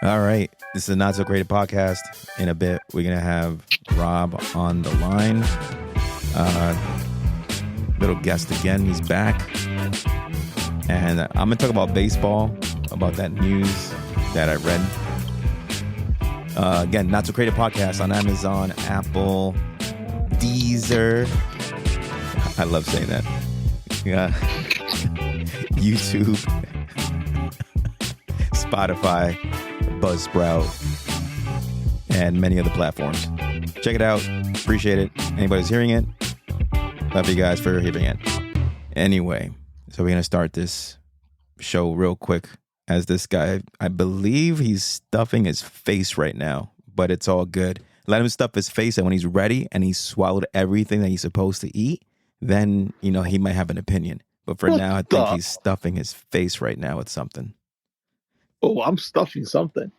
All right. This is a Not So Great podcast. In a bit, we're going to have Rob on the line. Little guest again. He's back. And I'm going to talk about baseball, about that news that I read. Again, Not So Great podcast on Amazon, Apple, Deezer. I love saying that. Yeah. YouTube, Spotify, Buzzsprout, and many other platforms. Check it out. Appreciate it. Anybody's hearing it, love you guys for hearing it. Anyway, so we're going to start this show real quick as this guy, I believe he's stuffing his face right now, but it's all good. Let him stuff his face, and when he's ready and he's swallowed everything that he's supposed to eat, then, he might have an opinion. But for now, I think he's stuffing his face right now with something. Oh, I'm stuffing something.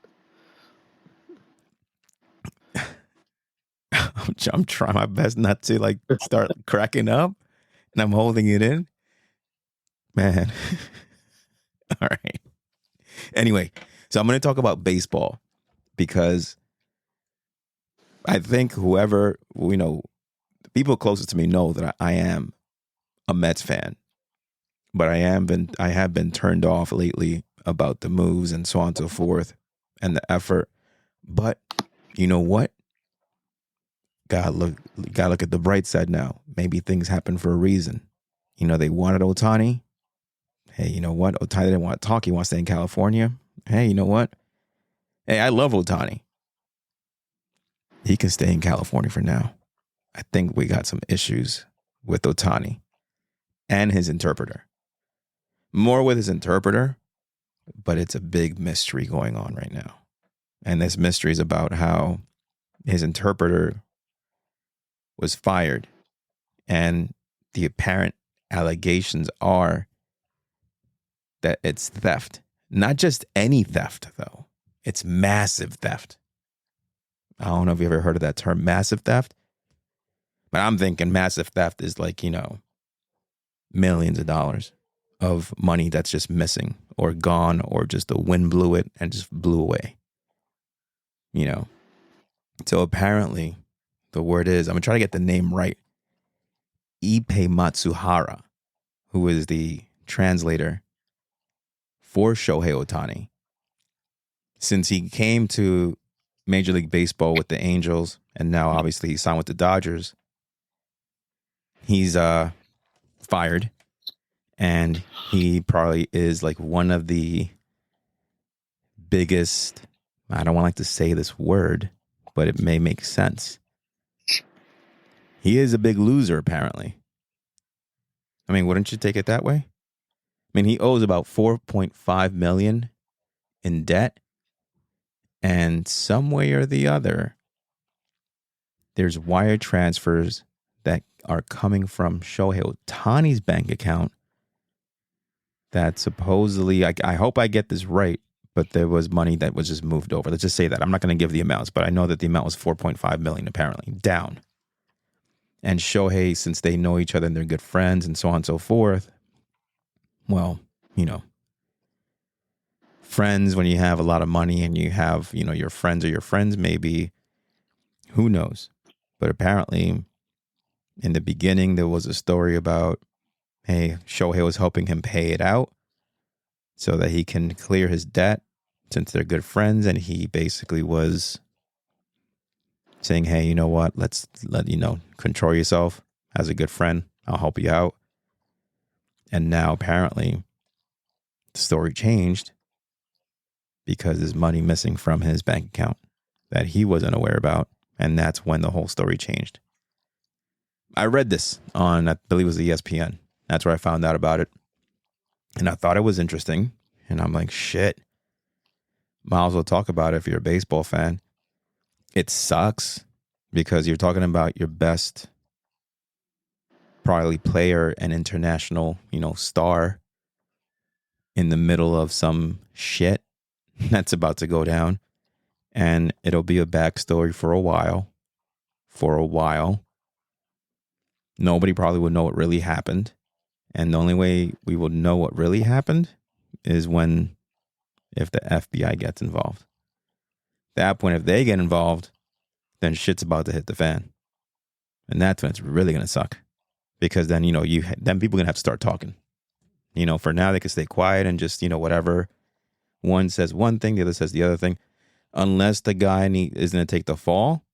I'm trying my best not to start cracking up, and I'm holding it in. Man. All right. Anyway, so I'm going to talk about baseball because I think whoever, people closest to me know that I am a Mets fan, but I have been turned off lately about the moves and so on and so forth and the effort. But you know what? Gotta look at the bright side now. Maybe things happen for a reason. They wanted Ohtani. Hey, you know what? Ohtani didn't want to talk. He wants to stay in California. Hey, you know what? Hey, I love Ohtani. He can stay in California for now. I think we got some issues with Ohtani and his interpreter. More with his interpreter, but it's a big mystery going on right now. And this mystery is about how his interpreter was fired. And the apparent allegations are that it's theft. Not just any theft, though. It's massive theft. I don't know if you ever heard of that term, massive theft. But I'm thinking massive theft is millions of dollars of money that's just missing or gone, or just the wind blew it and just blew away. So apparently the word is, I'm going to try to get the name right, Ippei Matsuhara, who is the translator for Shohei Ohtani. Since he came to Major League Baseball with the Angels, and now obviously he signed with the Dodgers, he's fired. And he probably is one of the biggest, I don't want to say this word, but it may make sense. He is a big loser, apparently. I mean, wouldn't you take it that way? I mean, he owes about $4.5 million in debt. And some way or the other, there's wire transfers that are coming from Shohei Ohtani's bank account that supposedly, I hope I get this right, but there was money that was just moved over. Let's just say that. I'm not going to give the amounts, but I know that the amount was $4.5 million, apparently, down. And Shohei, since they know each other and they're good friends and so on and so forth, well, friends, when you have a lot of money and you have, your friends are your friends, maybe, who knows? But apparently, in the beginning, there was a story about, hey, Shohei was helping him pay it out so that he can clear his debt since they're good friends. And he basically was saying, hey, you know what? Let's control yourself as a good friend. I'll help you out. And now apparently the story changed because there's money missing from his bank account that he wasn't aware about. And that's when the whole story changed. I read this on, I believe it was ESPN. That's where I found out about it. And I thought it was interesting. And I'm like, shit. Might as well talk about it if you're a baseball fan. It sucks because you're talking about your best probably player and international, star in the middle of some shit that's about to go down. And it'll be a backstory for a while. Nobody probably would know what really happened. And the only way we will know what really happened is if the FBI gets involved. that point, if they get involved, then shit's about to hit the fan. And that's when it's really going to suck. Because then, then people are going to have to start talking. For now, they can stay quiet and just, whatever. One says one thing, the other says the other thing. Unless the guy is going to take the fall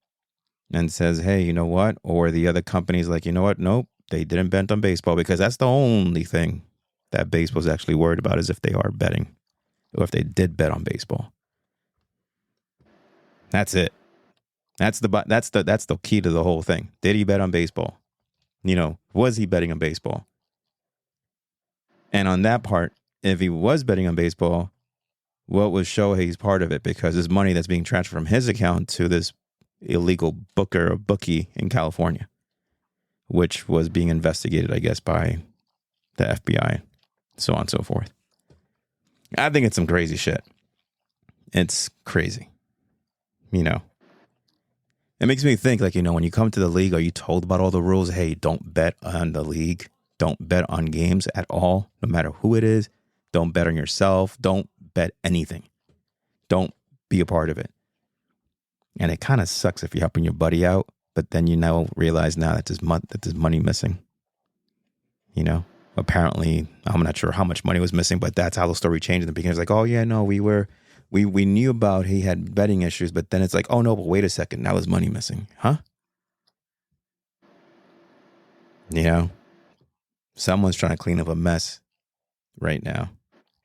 and says, hey, you know what? Or the other company's like, you know what? Nope, they didn't bet on baseball, because that's the only thing that baseball's actually worried about, is if they are betting or if they did bet on baseball. That's it. That's the key to the whole thing. Did he bet on baseball? Was he betting on baseball? And on that part, if he was betting on baseball, what was Shohei's part of it? Because there's money that's being transferred from his account to this illegal booker or bookie in California, which was being investigated, I guess, by the FBI, so on and so forth. I think it's some crazy shit. It's crazy. It makes me think, like, when you come to the league, are you told about all the rules? Hey, don't bet on the league. Don't bet on games at all, no matter who it is. Don't bet on yourself. Don't bet anything. Don't be a part of it. And it kind of sucks if you're helping your buddy out, but then realize now that there's money missing. Apparently, I'm not sure how much money was missing, but that's how the story changed in the beginning. It's like, oh yeah, no, we knew about he had betting issues, but then it's like, oh no, but wait a second, now there's money missing, huh? Someone's trying to clean up a mess right now,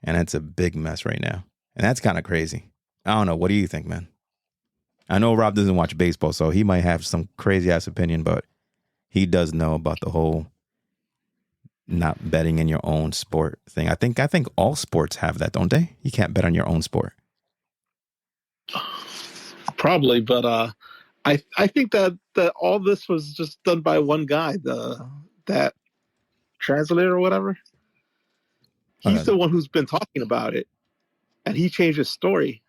and it's a big mess right now, and that's kind of crazy. I don't know. What do you think, man? I know Rob doesn't watch baseball, so he might have some crazy ass opinion, but he does know about the whole not betting in your own sport thing. I think all sports have that, don't they? You can't bet on your own sport. Probably, but I think that all this was just done by one guy, that translator or whatever. He's the one who's been talking about it, and he changed his story.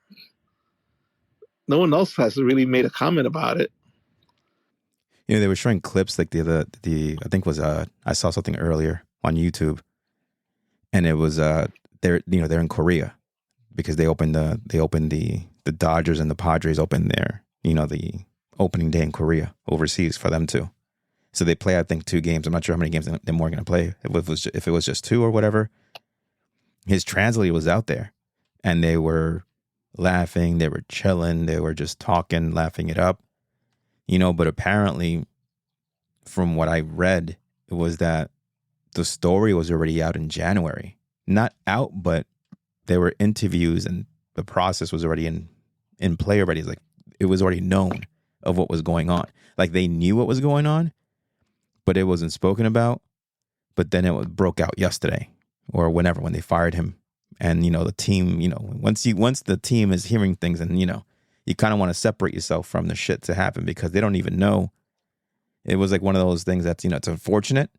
No one else has really made a comment about it. They were showing clips like I think it was I saw something earlier on YouTube, and it was they're in Korea, because they opened the Dodgers and the Padres opened their the opening day in Korea overseas for them too. So they play, I think, 2 games. I'm not sure how many games they're more going to play. If it was just 2 or whatever. His translator was out there, and they were laughing, they were chilling, they were just talking, laughing it up. But apparently, from what I read, it was that the story was already out in January. Not out, but there were interviews, and the process was already in play already. Like, it was already known of what was going on. Like, they knew what was going on, but it wasn't spoken about. But then it broke out yesterday or whenever, when they fired him. And, the team, once the team is hearing things, and, you kind of want to separate yourself from the shit to happen, because they don't even know. It was like one of those things that's, it's unfortunate,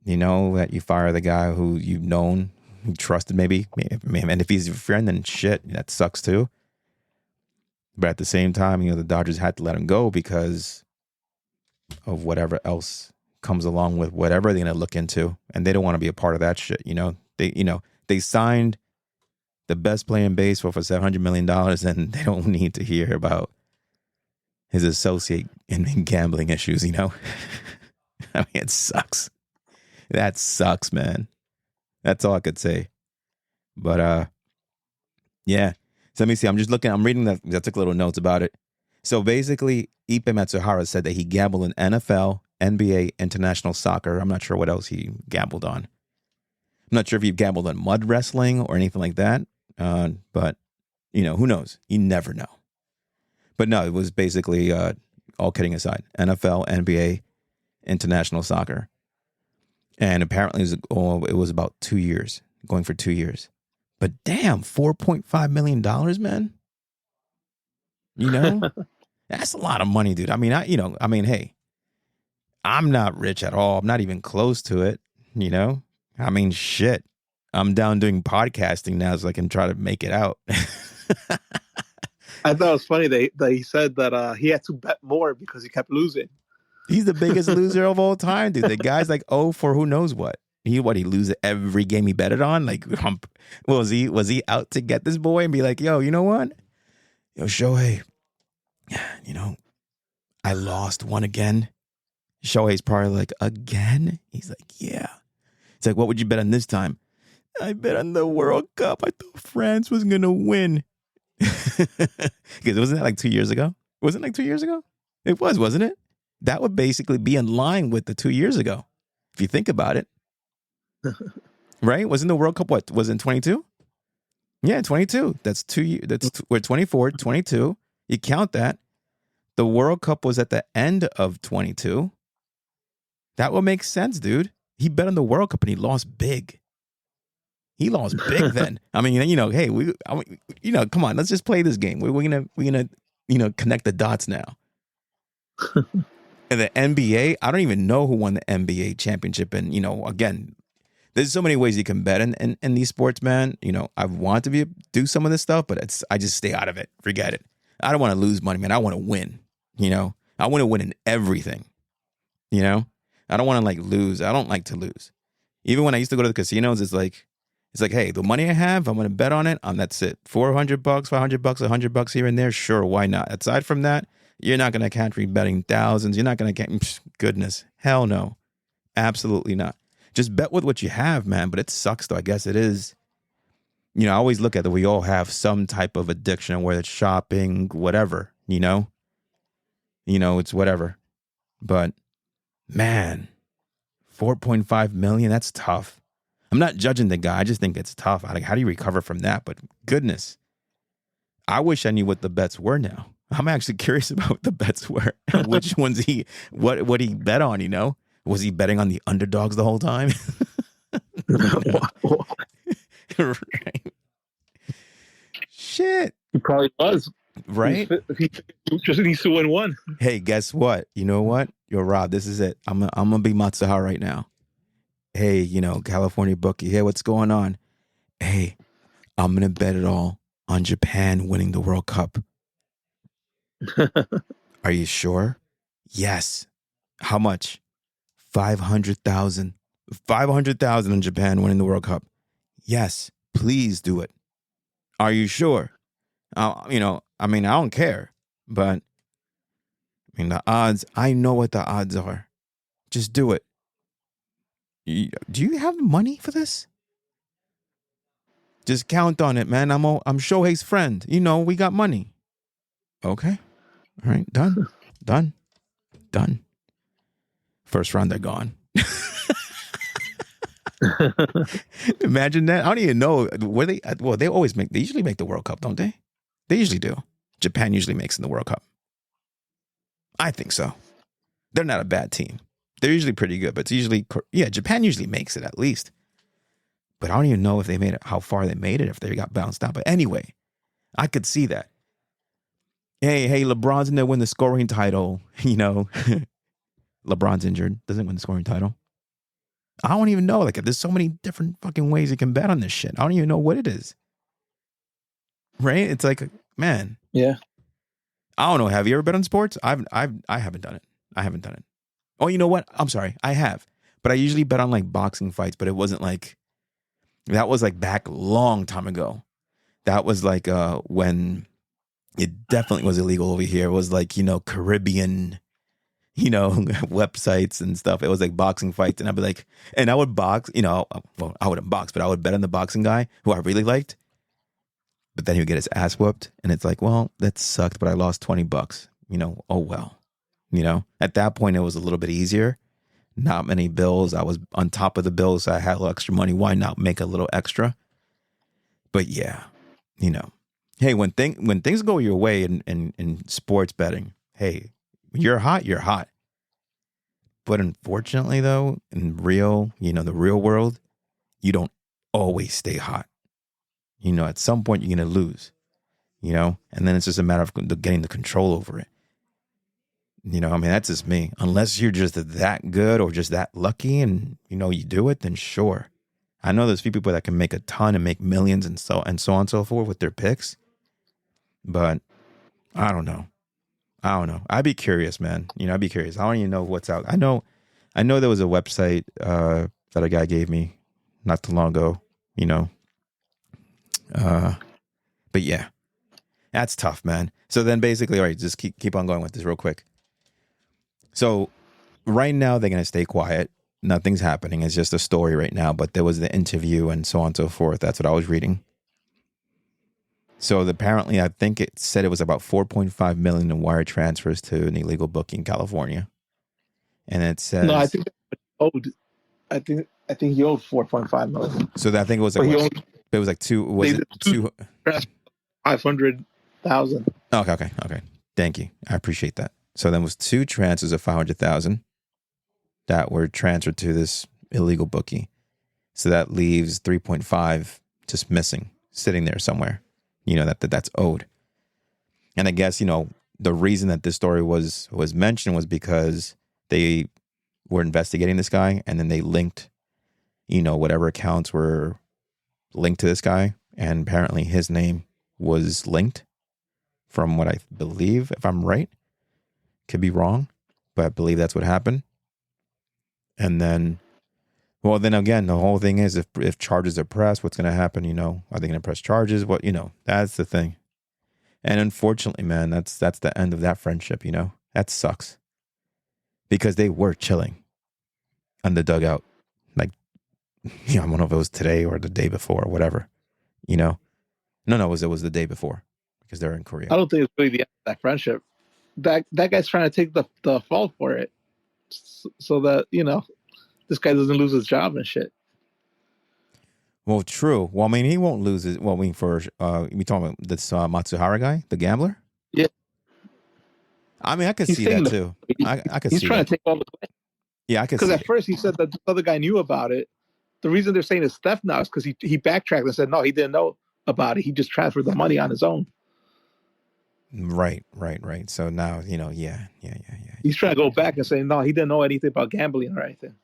that you fire the guy who you've known, you trusted maybe. And if he's your friend, then shit, that sucks too. But at the same time, the Dodgers had to let him go because of whatever else comes along with whatever they're going to look into. And they don't want to be a part of that shit. They signed the best player in baseball for $700 million, and they don't need to hear about his associate in gambling issues, I mean, it sucks. That sucks, man. That's all I could say. But, yeah. So let me see. I'm reading that. I took little notes about it. So basically, Ipe Matsuhara said that he gambled in NFL, NBA, international soccer. I'm not sure what else he gambled on. I'm not sure if he gambled on mud wrestling or anything like that. But, who knows? You never know. But no, it was basically, all kidding aside, NFL, NBA, international soccer. And apparently it was about 2 years, going for 2 years. But damn, $4.5 million, man. That's a lot of money, dude. I mean, hey, I'm not rich at all. I'm not even close to it, I mean, shit. I'm down doing podcasting now so I can try to make it out. I thought it was funny that he said that he had to bet more because he kept losing. He's the biggest loser of all time, dude. The guy's like, for who knows what. He lose every game he betted on? Like, was he out to get this boy and be like, yo, you know what? yo, Shohei, you know, I lost one again. Shohei's probably like, again? He's like, yeah. It's like, what would you bet on this time? I bet on the World Cup. I thought France was going to win. Because wasn't that like 2 years ago? Wasn't it like 2 years ago? It was, wasn't it? That would basically be in line with the 2 years ago, if you think about it. Right? Wasn't the World Cup, what, was it in 22? Yeah, 22. That's 2 years. We're 24, 22. You count that. The World Cup was at the end of 22. That would make sense, dude. He bet on the World Cup and he lost big. He lost big then. I mean, hey, come on, let's just play this game. We're gonna, connect the dots now. And the NBA, I don't even know who won the NBA championship. And again, there's so many ways you can bet in these sports, man. I want to do some of this stuff, but I just stay out of it. Forget it. I don't want to lose money, man. I want to win. I want to win in everything. I don't want to lose. I don't like to lose. Even when I used to go to the casinos, it's like, hey, the money I have, I'm going to bet on it. That's it. $400, $500, $100 here and there. Sure, why not? Aside from that, you're not going to catch me betting thousands. You're not going to catch, goodness, hell no. Absolutely not. Just bet with what you have, man. But it sucks, though. I guess it is. I always look at that. We all have some type of addiction, whether it's shopping, whatever, it's whatever. But man, 4.5 million, that's tough. I'm not judging the guy. I just think it's tough. How do you recover from that? But goodness, I wish I knew what the bets were now. I'm actually curious about what the bets were. Which ones what he bet on, Was he betting on the underdogs the whole time? Right. Shit. He probably was. Right? He just needs to win one. Hey, guess what? You know what? Yo, Rob, this is it. I'm gonna be Matsuha right now. Hey, California bookie. Hey, what's going on? Hey, I'm gonna bet it all on Japan winning the World Cup. Are you sure? Yes. How much? 500,000. 500,000 on Japan winning the World Cup. Yes. Please do it. Are you sure? I don't care, but the odds, I know what the odds are. Just do it. Do you have money for this? Just count on it, man. I'm Shohei's friend. We got money. Okay. All right. Done. First round, they're gone. Imagine that. I don't even know where they usually make the World Cup, don't they? They usually do. Japan usually makes in the World Cup. I think so. They're not a bad team. They're usually pretty good, but it's usually, Japan usually makes it at least. But I don't even know if they made it, how far they made it, if they got bounced out. But anyway, I could see that. Hey, LeBron's in there win the scoring title. LeBron's injured, doesn't win the scoring title. I don't even know. There's so many different fucking ways you can bet on this shit. I don't even know what it is. Right? It's like, man. Yeah. I don't know. Have you ever bet on sports? I haven't done it. Oh, you know what? I'm sorry. I have. But I usually bet on boxing fights, but it wasn't that was back a long time ago. That was when it definitely was illegal over here. It was Caribbean, websites and stuff. It was boxing fights. And I'd be and I would box, I wouldn't box, but I would bet on the boxing guy who I really liked. But then he would get his ass whooped. And it's well, that sucked, but I lost $20. Oh well. At that point, it was a little bit easier. Not many bills. I was on top of the bills. So I had a little extra money. Why not make a little extra? But yeah, hey, when things go your way in sports betting, hey, you're hot, you're hot. But unfortunately, though, in the real world, you don't always stay hot. At some point you're going to lose, and then it's just a matter of getting the control over it. That's just me. Unless you're just that good or just that lucky and, you do it, then sure. I know there's a few people that can make a ton and make millions and so on and so forth with their picks. But I don't know. I'd be curious, man. I'd be curious. I don't even know what's out. I know there was a website that a guy gave me not too long ago, but yeah. That's tough, man. So then basically, all right, just keep on going with this real quick. So right now they're going to stay quiet. Nothing's happening. It's just a story right now, but there was the interview and so on and so forth. That's what I was reading. So apparently, I think it said it was about 4.5 million in wire transfers to an illegal bookie in California. And it says... No, I think I think he owed 4.5 million. So I think it was like it was like two. Was it two? 500,000. Okay. Thank you. I appreciate that. So then it was 2 transfers of 500,000 that were transferred to this illegal bookie. So that leaves 3.5 just missing, sitting there somewhere. That's owed. And I guess the reason that this story was mentioned was because they were investigating this guy, and then they linked, whatever accounts were linked to this guy, and apparently his name was linked, from what I believe, if I'm right. Could be wrong, but I believe that's what happened. And then, well, then again, the whole thing is if charges are pressed, what's going to happen? Are they going to press charges? What, that's the thing. And unfortunately, man, that's the end of that friendship, that sucks, because they were chilling on the dugout. Like, I don't know if it was today or the day before or whatever, No, it was the day before, because they're in Korea. I don't think it's really the end of that friendship. That guy's trying to take the fault for it, so that this guy doesn't lose his job and shit. Well, true. Well, I mean, he won't lose it. Well, I mean, we talking about this Matsuhara guy, the gambler. Yeah. I mean, I could see that too. I could see. He's trying to take all the blame. Yeah, I could. Because at first he said that the other guy knew about it. The reason they're saying it's theft now is because he backtracked and said no, he didn't know about it. He just transferred the money on his own. Right. So now, yeah. He's trying to go back and say, no, he didn't know anything about gambling or anything,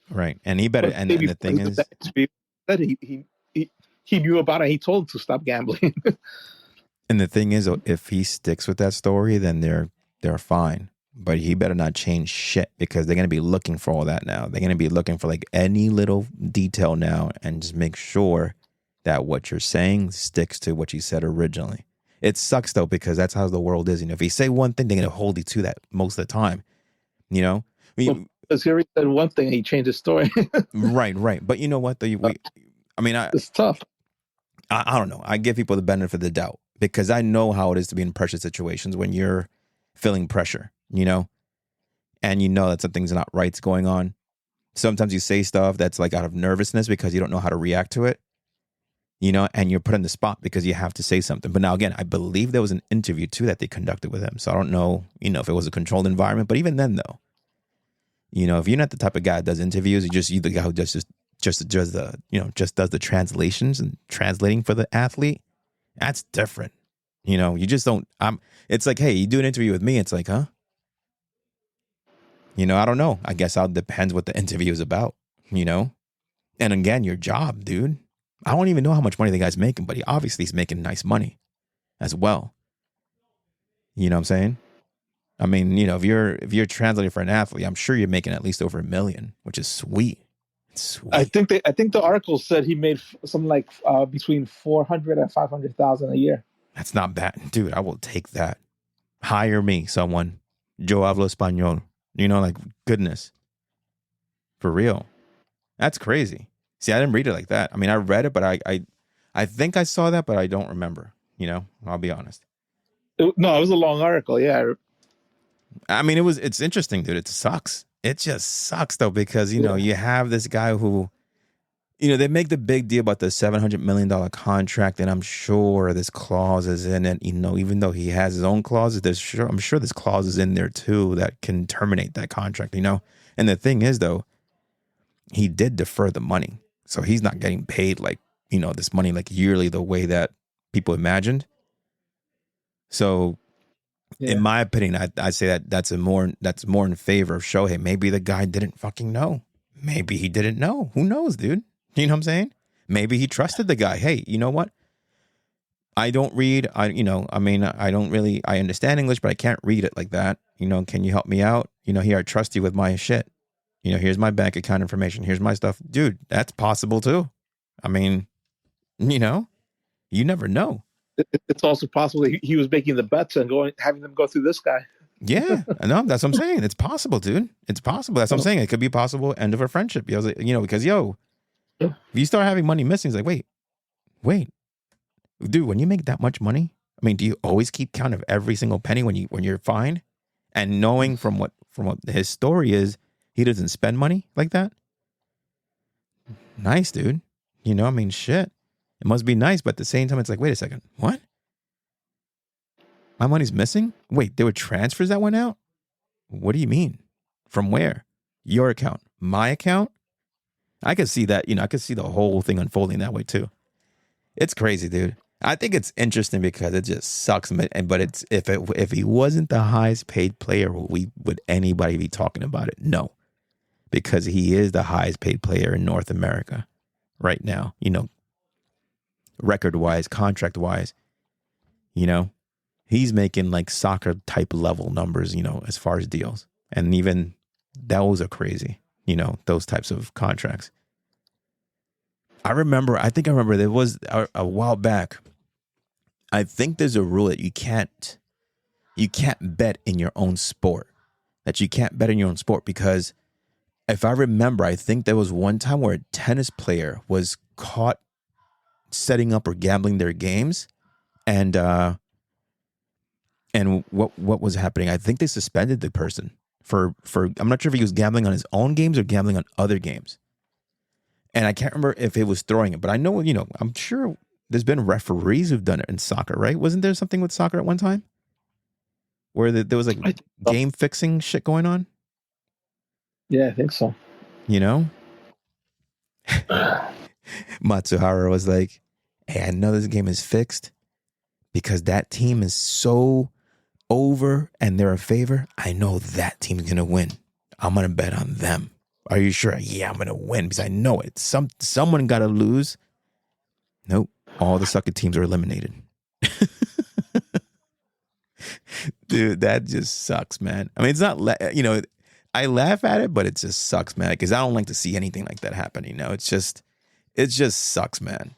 Right. And he better, and the thing is, that he knew about it and he told him to stop gambling. And the thing is, if he sticks with that story, then they're fine. But he better not change shit, because they're going to be looking for all that now. They're going to be looking for like any little detail now, and just make sure that what you're saying sticks to what you said originally. It sucks though, because that's how the world is. If you say one thing, they're going to hold you to that most of the time. Because he already said one thing and he changed his story. Right. But you know what? It's tough. I don't know. I give people the benefit of the doubt, because I know how it is to be in pressure situations when you're feeling pressure, and that something's not right's going on. Sometimes you say stuff that's like out of nervousness because you don't know how to react to it. And you're put on the spot because you have to say something. But now, again, I believe there was an interview too that they conducted with him. So I don't know, if it was a controlled environment. But even then, though, if you're not the type of guy that does interviews, you're the guy who just does the translations and translating for the athlete. That's different. You just don't. It's like, hey, you do an interview with me. It's like, huh? I don't know. I guess it depends what the interview is about. And again, your job, dude. I don't even know how much money the guy's making, but he's making nice money as well. You know what I'm saying? I mean, if you're translating for an athlete, I'm sure you're making at least over $1 million, which is sweet. It's sweet. I think the article said he made something like between 400 and 500,000 a year. That's not bad, dude. I will take that. Hire me, someone. Yo hablo español. Like, goodness, for real. That's crazy. See, I didn't read it like that. I mean, I read it, but I think I saw that, but I don't remember. I'll be honest. It was a long article. Yeah. I mean, it's interesting, dude. It sucks. It just sucks though, because you have this guy who, they make the big deal about the $700 million contract, and I'm sure this clause is in it. Even though he has his own clauses, I'm sure this clause is in there too that can terminate that contract. And the thing is, though, he did defer the money. So he's not getting paid like, this money like yearly the way that people imagined. So in my opinion, I say that's more in favor of Shohei. Maybe the guy didn't fucking know. Maybe he didn't know. Who knows, dude? You know what I'm saying? Maybe he trusted the guy. Hey, you know what? I don't read. I understand English, but I can't read it like that. Can you help me out? Here, I trust you with my shit. Here's my bank account information. Here's my stuff. Dude, that's possible too. I mean, you never know. It's also possible he was making the bets and having them go through this guy. Yeah, I know. That's what I'm saying. It's possible, dude. It's possible. That's what I'm saying. It could be a possible end of a friendship. I was like, because if you start having money missing, it's like, wait, dude. When you make that much money, I mean, do you always keep count of every single penny when you're fine? And knowing from what his story is, he doesn't spend money like that. Nice, dude. I mean, shit. It must be nice, but at the same time, it's like, wait a second, what? My money's missing? Wait, there were transfers that went out? What do you mean? From where? Your account? My account? I could see that, I could see the whole thing unfolding that way too. It's crazy, dude. I think it's interesting because it just sucks. But it's if he wasn't the highest paid player, would anybody be talking about it? No. Because he is the highest paid player in North America right now, record-wise, contract-wise, he's making like soccer type level numbers, as far as deals. And even those are crazy, those types of contracts. I think I remember there was a while back. I think there's a rule that you can't bet in your own sport, because if I remember, I think there was one time where a tennis player was caught setting up or gambling their games, and what was happening? I think they suspended the person for I'm not sure if he was gambling on his own games or gambling on other games. And I can't remember if it was throwing it, but I know, I'm sure there's been referees who've done it in soccer, right? Wasn't there something with soccer at one time where there was like game fixing shit going on? Yeah, I think so. Matsuhara was like, hey, I know this game is fixed because that team is so over and they're a favor. I know that team's going to win. I'm going to bet on them. Are you sure? Yeah, I'm going to win because I know it. Someone got to lose. Nope. All the sucker teams are eliminated. Dude, that just sucks, man. I mean, it's not, I laugh at it, but it just sucks, man, because I don't like to see anything like that happen. It just sucks, man.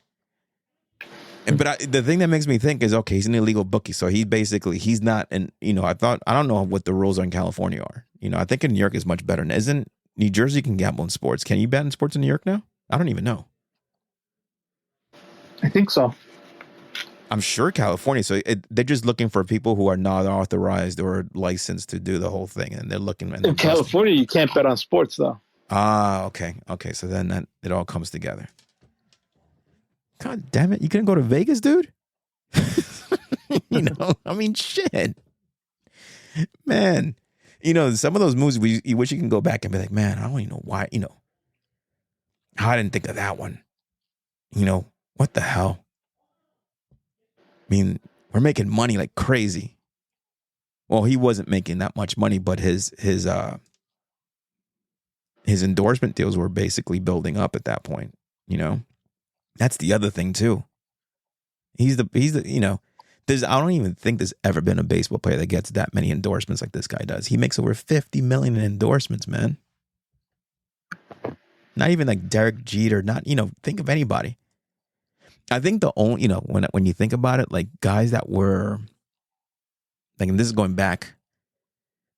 But the thing that makes me think is, okay, he's an illegal bookie, so he's not, and I don't know what the rules are in California are. I think in New York is much better. And isn't New Jersey can gamble in sports? Can you bet in sports in New York now? I don't even know. I think so. I'm sure California. So they're just looking for people who are not authorized or licensed to do the whole thing, and they're looking. In California, you can't bet on sports, though. Okay. So then it all comes together. God damn it! You couldn't go to Vegas, dude. I mean, shit, man. Some of those movies you wish you can go back and be like, man, I don't even know why. I didn't think of that one. What the hell? I mean, we're making money like crazy. Well, he wasn't making that much money, but his endorsement deals were basically building up at that point. That's the other thing too. He's the I don't even think there's ever been a baseball player that gets that many endorsements like this guy does. He makes over 50 million in endorsements, man. Not even like Derek Jeter, not, think of anybody. I think the only, when you think about it, like guys that were, like, and this is going back,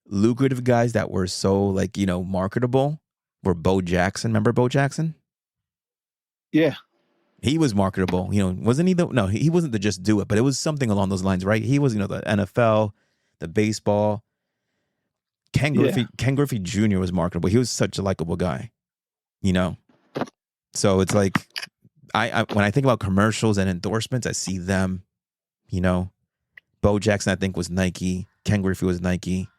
lucrative guys that were so like, marketable were Bo Jackson. Remember Bo Jackson? Yeah. He was marketable, wasn't he? No, he wasn't the just do it, but it was something along those lines, right? He was, the NFL, the baseball. Ken Griffey Jr. was marketable. He was such a likable guy, So it's like, I when I think about commercials and endorsements, I see them, Bo Jackson, I think, was Nike. Ken Griffey was Nike,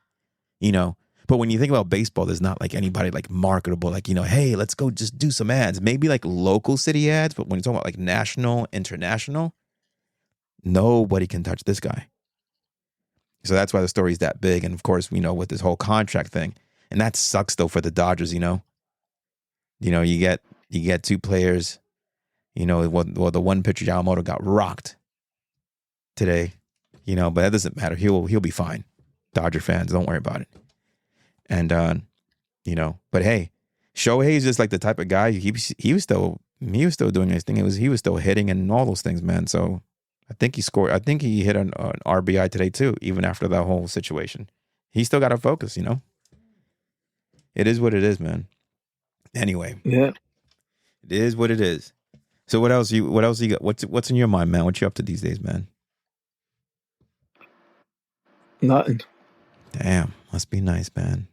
But when you think about baseball, there's not like anybody like marketable, like, hey, let's go just do some ads. Maybe like local city ads, but when you're talking about like national, international, nobody can touch this guy. So that's why the story's that big. And of course, with this whole contract thing. And that sucks though for the Dodgers, you get two players, well, the one pitcher, Yamamoto, got rocked today, but that doesn't matter. He'll be fine. Dodger fans, don't worry about it. And, but hey, Shohei is just like the type of guy, he was still doing his thing. He was still hitting and all those things, man. So I think he scored. I think he hit an RBI today too, even after that whole situation. He still got to focus, you know? It is what it is, man. Anyway. Yeah. It is what it is. So what else you got? What's in your mind, man? What you up to these days, man? Nothing. Damn, must be nice, man.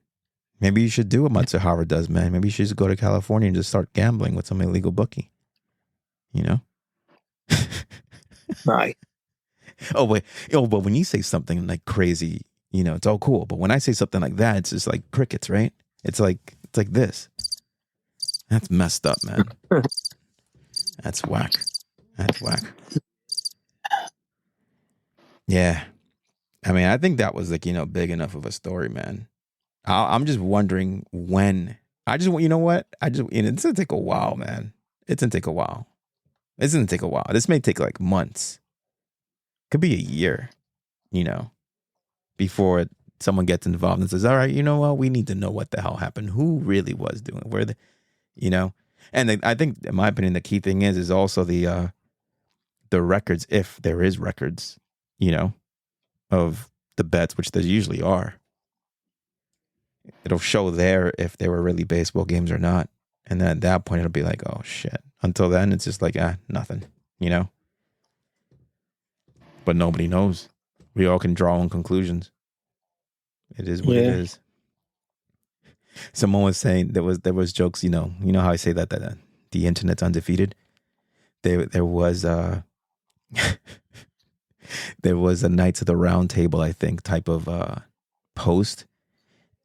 Maybe you should do what Matsuhara does, man. Maybe you should just go to California and just start gambling with some illegal bookie. You know? Nice. Oh, wait. Oh, but when you say something like crazy, you know, it's all cool. But when I say something like that, it's just like crickets, right? It's like this. That's messed up, man. That's whack. That's whack. Yeah. I mean, I think that was like, you know, big enough of a story, man. I'm just wondering when. You know what? It's going to take a while, man. It's going to take a while. It's going to take a while. This may take like months. Could be a year, you know, before someone gets involved and says, all right, you know what? We need to know what the hell happened. Who really was doing it? Where the, you know? And I think, in my opinion, the key thing is also the records, if there is records, you know, of the bets, which there usually are. It'll show there if they were really baseball games or not. And then at that point, it'll be like, oh, shit. Until then, it's just like, nothing, you know? But nobody knows. We all can draw on conclusions. It is what it is. Someone was saying there was jokes, you know how I say that the internet's undefeated. There was there was a Knights of the Round Table, I think, type of post,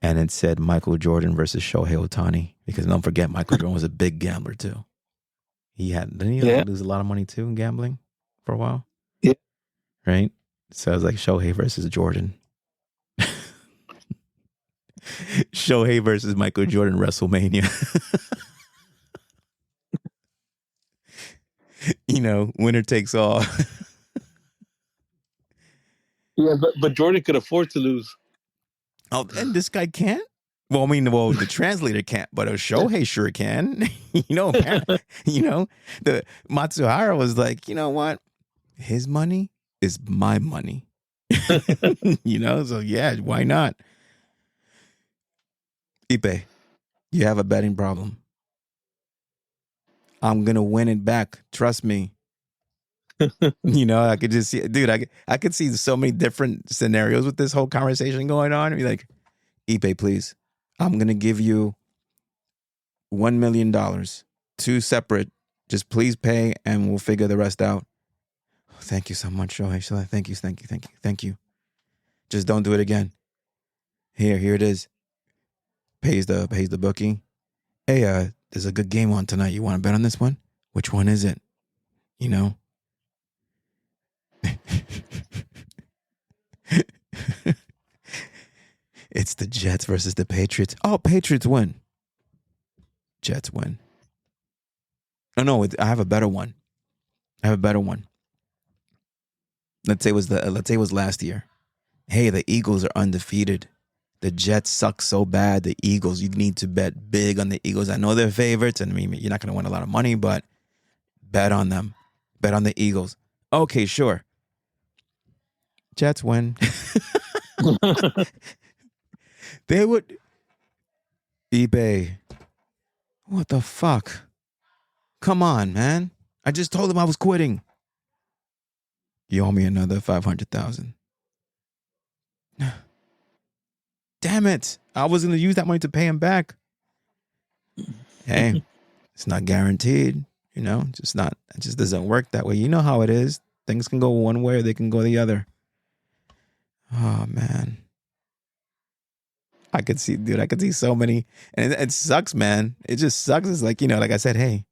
and it said Michael Jordan versus Shohei Ohtani, because don't forget Michael Jordan was a big gambler too. Didn't he lose a lot of money too in gambling for a while? Yeah. Right? So it was like Shohei versus Jordan. Shohei versus Michael Jordan WrestleMania. You know, winner takes all. Yeah, but Jordan could afford to lose. Oh, and this guy can't? Well, I mean, the translator can't, but a Shohei sure can. You know, apparently, you know, the Matsuhara was like, you know what? His money is my money. You know, so yeah, why not? Ipe, you have a betting problem. I'm gonna win it back. Trust me. You know, I could just see, dude. I could see so many different scenarios with this whole conversation going on. Be like, Ipe, please, I'm gonna give you $1 million, two separate. Just please pay, and we'll figure the rest out. Thank you so much, Shohei. Thank you. Just don't do it again. Here it is. Pays the bookie. Hey, there's a good game on tonight. You want to bet on this one? Which one is it? You know? It's the Jets versus the Patriots. Oh, Patriots win. Jets win. Oh, no, I have a better one. Let's say it was last year. Hey, the Eagles are undefeated. The Jets suck so bad. The Eagles, you need to bet big on the Eagles. I know they're favorites, and I mean, you're not going to win a lot of money, but bet on them. Bet on the Eagles. Okay, sure. Jets win. They would. eBay. What the fuck? Come on, man. I just told him I was quitting. You owe me another $500,000. Damn it. I was going to use that money to pay him back. Hey, it's not guaranteed. You know, it just doesn't work that way. You know how it is. Things can go one way or they can go the other. Oh, man. I could see so many. And it sucks, man. It just sucks. It's like, you know, like I said, hey,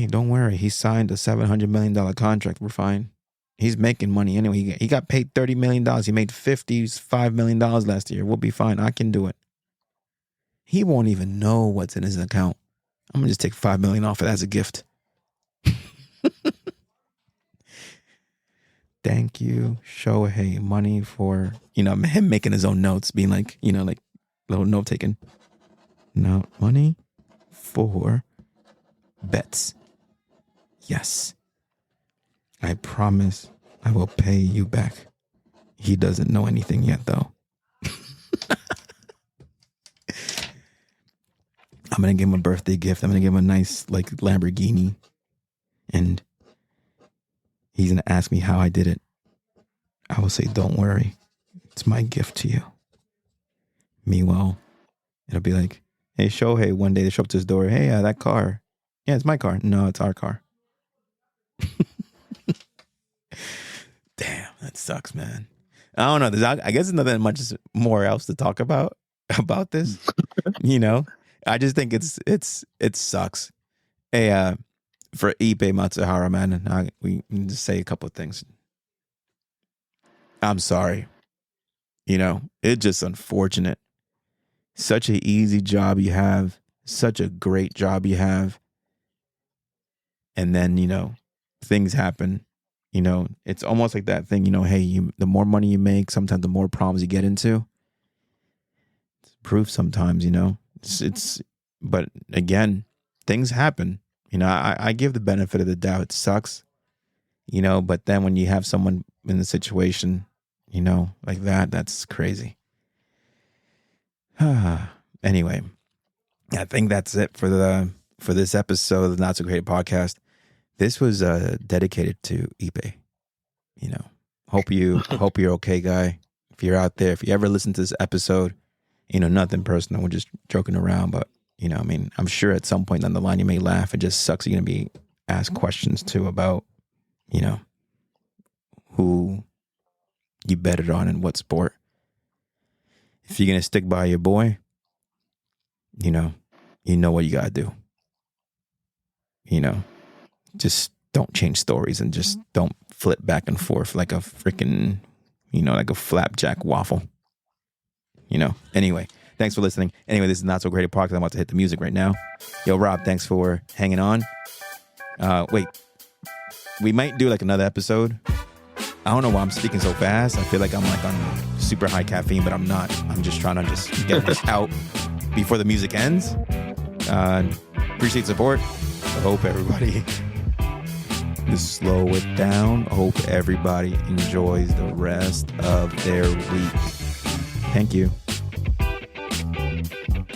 don't worry. He signed a $700 million contract. We're fine. He's making money anyway. He got paid $30 million. He made $55 million last year. We'll be fine. I can do it. He won't even know what's in his account. I'm going to just take $5 million off of that as a gift. Thank you, Shohei. Money for, you know, him making his own notes, being like, you know, like little note taking. No, money for bets. Yes. I promise I will pay you back. He doesn't know anything yet, though. I'm going to give him a birthday gift. I'm going to give him a nice, like, Lamborghini. And he's going to ask me how I did it. I will say, don't worry. It's my gift to you. Meanwhile, it'll be like, hey, Shohei, one day they show up to his door. Hey, that car. Yeah, it's my car. No, it's our car. Damn, that sucks, man. I don't know. I guess there's nothing much more else to talk about this. You know, I just think it sucks. Hey, for Ippei Matsuhara, man, we can just say a couple of things. I'm sorry. You know, it's just unfortunate. Such an easy job you have, such a great job you have. And then, you know, things happen. You know, it's almost like that thing, you know, hey, the more money you make, sometimes the more problems you get into. It's proof sometimes, you know. But again, things happen. You know, I give the benefit of the doubt. It sucks, you know, but then when you have someone in the situation, you know, like that's crazy. Anyway, I think that's it for this episode of the Not So Great Podcast. This was dedicated to Ippei. You know, hope you're okay, guy. If you're out there, if you ever listen to this episode, you know, nothing personal. We're just joking around, but you know, I mean, I'm sure at some point down the line you may laugh. It just sucks. You're gonna be asked questions too about, you know, who you betted on and what sport. If you're gonna stick by your boy, you know what you gotta do. You know, just don't change stories and just don't flip back and forth like a freaking, you know, like a flapjack waffle. You know. Anyway, thanks for listening. Anyway, this is Not So Great a Podcast. I'm about to hit the music right now. Yo, Rob, thanks for hanging on. Wait, we might do like another episode. I don't know why I'm speaking so fast. I feel like I'm like on super high caffeine, but I'm not. I'm just trying to just get this out before the music ends. Appreciate support. I hope everybody just slow it down. I hope everybody enjoys the rest of their week. Thank you.